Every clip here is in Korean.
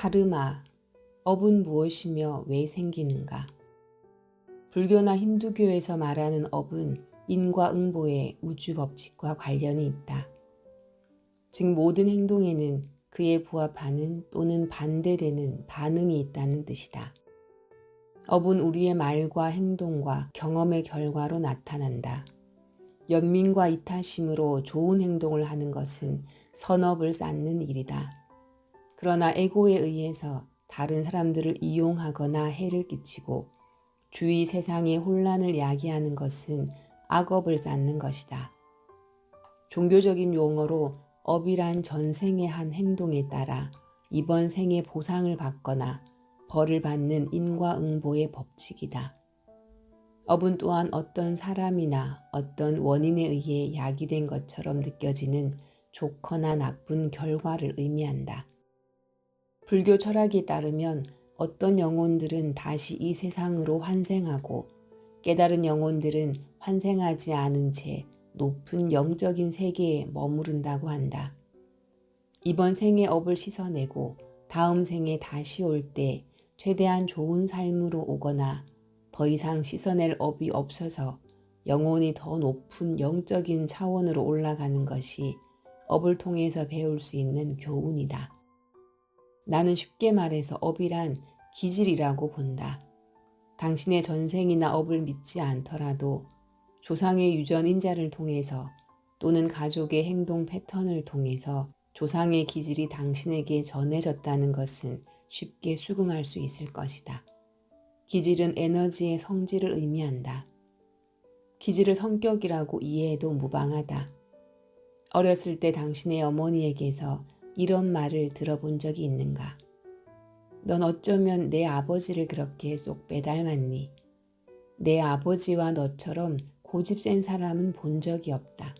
카르마, 업은 무엇이며 왜 생기는가? 불교나 힌두교에서 말하는 업은 인과응보의 우주 법칙과 관련이 있다. 즉 모든 행동에는 그에 부합하는 또는 반대되는 반응이 있다는 뜻이다. 업은 우리의 말과 행동과 경험의 결과로 나타난다. 연민과 이타심으로 좋은 행동을 하는 것은 선업을 쌓는 일이다. 그러나 에고에 의해서 다른 사람들을 이용하거나 해를 끼치고 주위 세상의 혼란을 야기하는 것은 악업을 쌓는 것이다. 종교적인 용어로 업이란 전생의 한 행동에 따라 이번 생에 보상을 받거나 벌을 받는 인과응보의 법칙이다. 업은 또한 어떤 사람이나 어떤 원인에 의해 야기된 것처럼 느껴지는 좋거나 나쁜 결과를 의미한다. 불교 철학에 따르면 어떤 영혼들은 다시 이 세상으로 환생하고 깨달은 영혼들은 환생하지 않은 채 높은 영적인 세계에 머무른다고 한다. 이번 생의 업을 씻어내고 다음 생에 다시 올 때 최대한 좋은 삶으로 오거나 더 이상 씻어낼 업이 없어서 영혼이 더 높은 영적인 차원으로 올라가는 것이 업을 통해서 배울 수 있는 교훈이다. 나는 쉽게 말해서 업이란 기질이라고 본다. 당신의 전생이나 업을 믿지 않더라도 조상의 유전 인자를 통해서 또는 가족의 행동 패턴을 통해서 조상의 기질이 당신에게 전해졌다는 것은 쉽게 수긍할 수 있을 것이다. 기질은 에너지의 성질을 의미한다. 기질을 성격이라고 이해해도 무방하다. 어렸을 때 당신의 어머니에게서 이런 말을 들어본 적이 있는가? 넌 어쩌면 내 아버지를 그렇게 쏙 빼닮았니? 내 아버지와 너처럼 고집 센 사람은 본 적이 없다.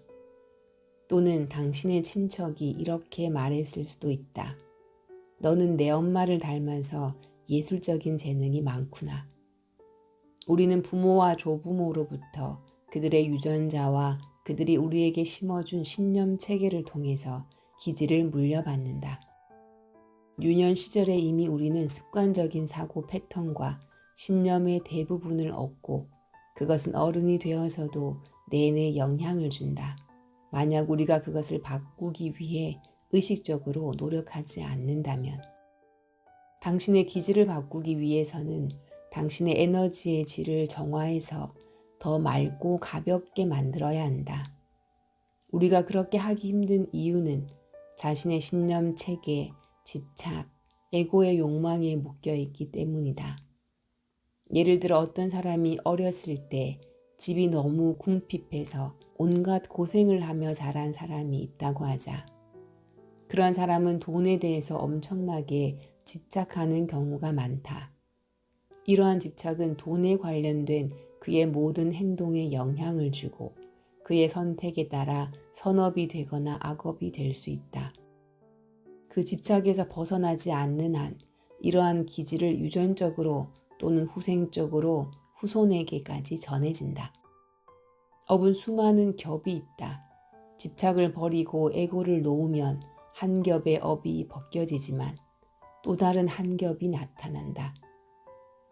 또는 당신의 친척이 이렇게 말했을 수도 있다. 너는 내 엄마를 닮아서 예술적인 재능이 많구나. 우리는 부모와 조부모로부터 그들의 유전자와 그들이 우리에게 심어준 신념 체계를 통해서 기질을 물려받는다. 유년 시절에 이미 우리는 습관적인 사고 패턴과 신념의 대부분을 얻고 그것은 어른이 되어서도 내내 영향을 준다. 만약 우리가 그것을 바꾸기 위해 의식적으로 노력하지 않는다면 당신의 기질을 바꾸기 위해서는 당신의 에너지의 질을 정화해서 더 맑고 가볍게 만들어야 한다. 우리가 그렇게 하기 힘든 이유는 자신의 신념 체계, 집착, 에고의 욕망에 묶여있기 때문이다. 예를 들어 어떤 사람이 어렸을 때 집이 너무 궁핍해서 온갖 고생을 하며 자란 사람이 있다고 하자. 그런 사람은 돈에 대해서 엄청나게 집착하는 경우가 많다. 이러한 집착은 돈에 관련된 그의 모든 행동에 영향을 주고 그의 선택에 따라 선업이 되거나 악업이 될 수 있다. 그 집착에서 벗어나지 않는 한 이러한 기질을 유전적으로 또는 후생적으로 후손에게까지 전해진다. 업은 수많은 겹이 있다. 집착을 버리고 에고를 놓으면 한 겹의 업이 벗겨지지만 또 다른 한 겹이 나타난다.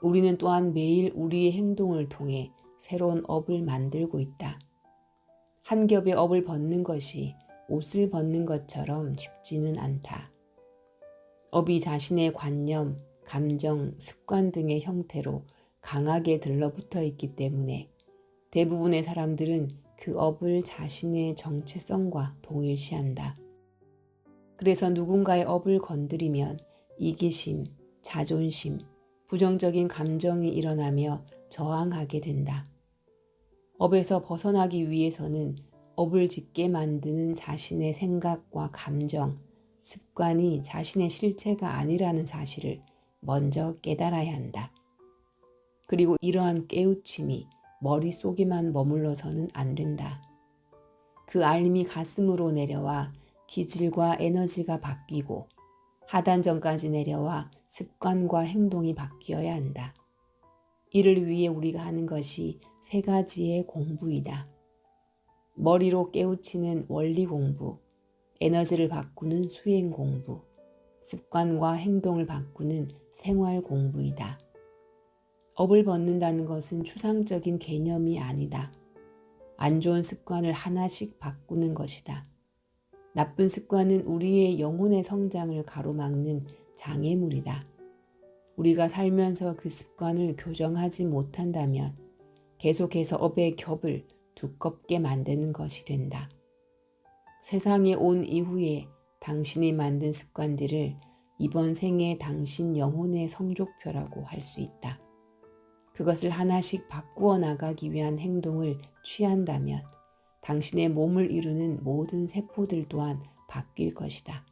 우리는 또한 매일 우리의 행동을 통해 새로운 업을 만들고 있다. 한 겹의 업을 벗는 것이 옷을 벗는 것처럼 쉽지는 않다. 업이 자신의 관념, 감정, 습관 등의 형태로 강하게 들러붙어 있기 때문에 대부분의 사람들은 그 업을 자신의 정체성과 동일시한다. 그래서 누군가의 업을 건드리면 이기심, 자존심, 부정적인 감정이 일어나며 저항하게 된다. 업에서 벗어나기 위해서는 업을 짓게 만드는 자신의 생각과 감정, 습관이 자신의 실체가 아니라는 사실을 먼저 깨달아야 한다. 그리고 이러한 깨우침이 머릿속에만 머물러서는 안 된다. 그 알림이 가슴으로 내려와 기질과 에너지가 바뀌고 하단전까지 내려와 습관과 행동이 바뀌어야 한다. 이를 위해 우리가 하는 것이 세 가지의 공부이다. 머리로 깨우치는 원리 공부, 에너지를 바꾸는 수행 공부, 습관과 행동을 바꾸는 생활 공부이다. 업을 벗는다는 것은 추상적인 개념이 아니다. 안 좋은 습관을 하나씩 바꾸는 것이다. 나쁜 습관은 우리의 영혼의 성장을 가로막는 장애물이다. 우리가 살면서 그 습관을 교정하지 못한다면 계속해서 업의 겹을 두껍게 만드는 것이 된다. 세상에 온 이후에 당신이 만든 습관들을 이번 생에 당신 영혼의 성적표라고 할 수 있다. 그것을 하나씩 바꾸어 나가기 위한 행동을 취한다면 당신의 몸을 이루는 모든 세포들 또한 바뀔 것이다.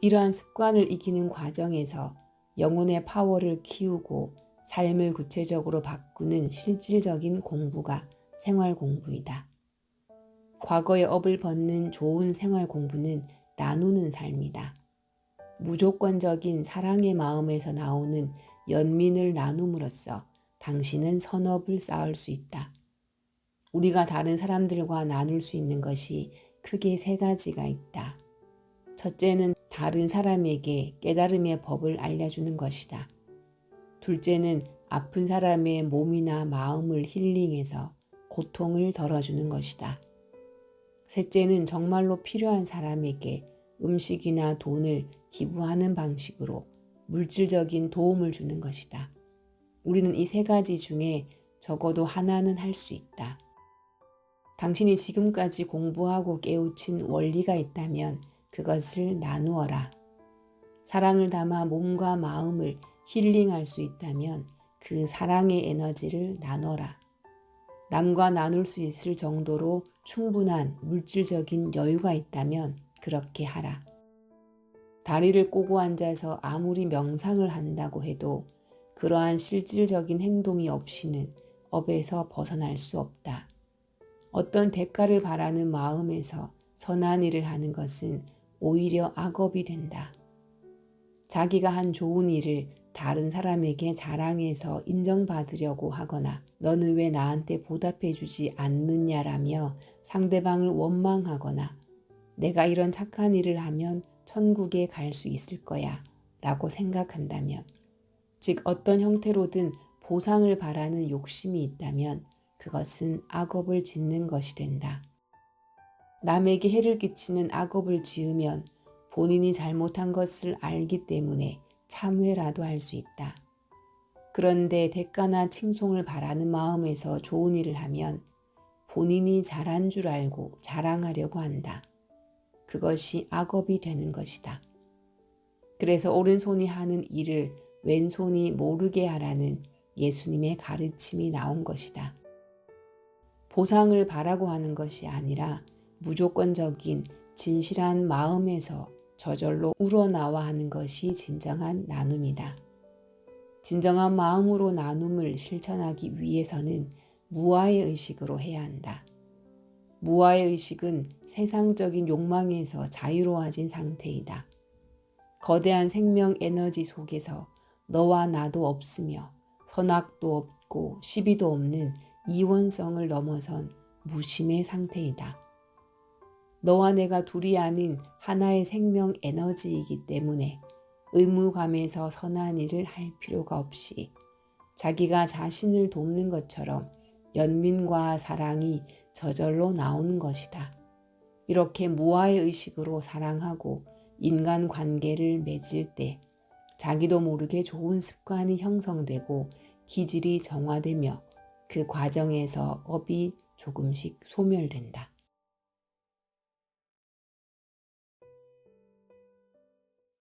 이러한 습관을 이기는 과정에서 영혼의 파워를 키우고 삶을 구체적으로 바꾸는 실질적인 공부가 생활 공부이다. 과거의 업을 벗는 좋은 생활 공부는 나누는 삶이다. 무조건적인 사랑의 마음에서 나오는 연민을 나눔으로써 당신은 선업을 쌓을 수 있다. 우리가 다른 사람들과 나눌 수 있는 것이 크게 세 가지가 있다. 첫째는 다른 사람에게 깨달음의 법을 알려주는 것이다. 둘째는 아픈 사람의 몸이나 마음을 힐링해서 고통을 덜어주는 것이다. 셋째는 정말로 필요한 사람에게 음식이나 돈을 기부하는 방식으로 물질적인 도움을 주는 것이다. 우리는 이 세 가지 중에 적어도 하나는 할 수 있다. 당신이 지금까지 공부하고 깨우친 원리가 있다면 그것을 나누어라. 사랑을 담아 몸과 마음을 힐링할 수 있다면 그 사랑의 에너지를 나눠라. 남과 나눌 수 있을 정도로 충분한 물질적인 여유가 있다면 그렇게 하라. 다리를 꼬고 앉아서 아무리 명상을 한다고 해도 그러한 실질적인 행동이 없이는 업에서 벗어날 수 없다. 어떤 대가를 바라는 마음에서 선한 일을 하는 것은 오히려 악업이 된다. 자기가 한 좋은 일을 다른 사람에게 자랑해서 인정받으려고 하거나 너는 왜 나한테 보답해주지 않느냐라며 상대방을 원망하거나 내가 이런 착한 일을 하면 천국에 갈 수 있을 거야 라고 생각한다면, 즉 어떤 형태로든 보상을 바라는 욕심이 있다면 그것은 악업을 짓는 것이 된다. 남에게 해를 끼치는 악업을 지으면 본인이 잘못한 것을 알기 때문에 참회라도 할 수 있다. 그런데 대가나 칭송을 바라는 마음에서 좋은 일을 하면 본인이 잘한 줄 알고 자랑하려고 한다. 그것이 악업이 되는 것이다. 그래서 오른손이 하는 일을 왼손이 모르게 하라는 예수님의 가르침이 나온 것이다. 보상을 바라고 하는 것이 아니라 무조건적인 진실한 마음에서 저절로 우러나와 하는 것이 진정한 나눔이다. 진정한 마음으로 나눔을 실천하기 위해서는 무아의 의식으로 해야 한다. 무아의 의식은 세상적인 욕망에서 자유로워진 상태이다. 거대한 생명 에너지 속에서 너와 나도 없으며 선악도 없고 시비도 없는 이원성을 넘어선 무심의 상태이다. 너와 내가 둘이 아닌 하나의 생명 에너지이기 때문에 의무감에서 선한 일을 할 필요가 없이 자기가 자신을 돕는 것처럼 연민과 사랑이 저절로 나오는 것이다. 이렇게 무아의 의식으로 사랑하고 인간관계를 맺을 때 자기도 모르게 좋은 습관이 형성되고 기질이 정화되며 그 과정에서 업이 조금씩 소멸된다.